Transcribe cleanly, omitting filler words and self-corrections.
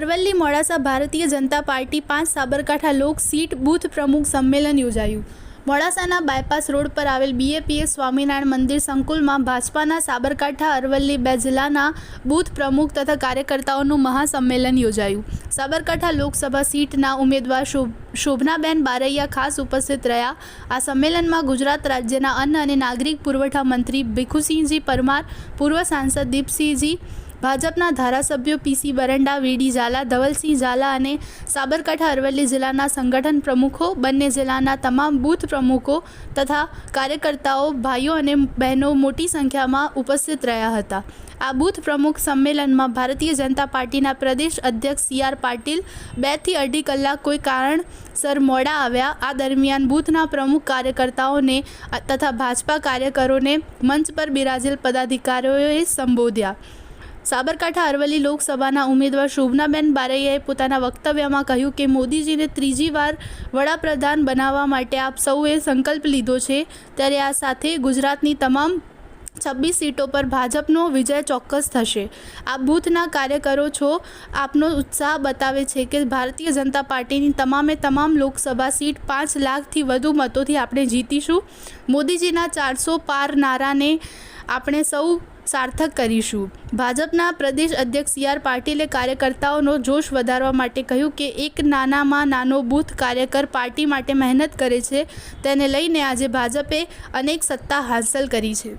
Aravalli Modasa Bharatiya Janata party 5 Sabarkantha લોક seat booth પ્રમુખ સંમેલન યોજાયું। મોડાસાના બાયપાસ રોડ પર આવેલ BAPS સ્વામિનારાયણ મંદિર સંકુલમાં ભાજપાના સાબરકાંઠા અરવલ્લી 2 જિલ્લાના બૂથ પ્રમુખ તથા કાર્યકર્તાઓનું મહાસંમેલન યોજાયું। સાબરકાંઠા લોકસભા સીટના ઉમેદવાર શોભનાબેન બારૈયા ખાસ ઉપસ્થિત રહ્યા। આ સંમેલનમાં ગુજરાત રાજ્યના અન્ન અને નાગરિક પુરવઠા મંત્રી ભીખુસિંહજી પરમાર, પૂર્વ સાંસદ દીપસિંહજી, ભાજપના ધારાસભ્યો PC બરંડા, VD ઝાલા, ધવલસિંહ ઝાલા અને સાબરકાંઠા અરવલ્લી જિલ્લાના સંગઠન પ્રમુખો, બંને જિલ્લાના તમામ બૂથ પ્રમુખો તથા કાર્યકર્તાઓ, ભાઈઓ અને બહેનો મોટી સંખ્યામાં ઉપસ્થિત રહ્યા હતા। આ બૂથ પ્રમુખ સંમેલનમાં ભારતીય જનતા પાર્ટીના પ્રદેશ અધ્યક્ષ CR પાટીલ 2 થી 2.5 કલાક કોઈ કારણસર મોડા આવ્યા। આ દરમિયાન બૂથના પ્રમુખ કાર્યકર્તાઓને તથા ભાજપા કાર્યકરોને મંચ પર બિરાજેલ પદાધિકારીઓએ સંબોધ્યા। સાબરકાંઠા અરવલ્લી લોકસભાના ઉમેદવાર શોભનાબેન બારૈયાએ પોતાના વક્તવ્યમાં કહ્યું કે મોદીજીને ત્રીજી વાર વડાપ્રધાન બનાવવા માટે આપ સૌએ સંકલ્પ લીધો છે, ત્યારે આ સાથે ગુજરાતની તમામ 26 સીટો પર ભાજપનો વિજય ચોક્કસ થશે। આ બૂથના કાર્યકરો છો, આપનો ઉત્સાહ બતાવે છે કે ભારતીય જનતા પાર્ટીની તમામ લોકસભા સીટ 5 લાખથી વધુ મતોથી આપણે જીતીશું। મોદીજીના 400 પાર નારાને આપણે સૌ સાર્થક કરીશું। ભાજપના પ્રદેશ અધ્યક્ષ CR પાટીલે કાર્યકર્તાઓનો જોશ વધારવા માટે કહ્યું કે એક નાનામાં નાનો બૂથ કાર્યકર પાર્ટી માટે મહેનત કરે છે, તેને લઈને આજે ભાજપે અનેક સત્તા હાંસલ કરી છે।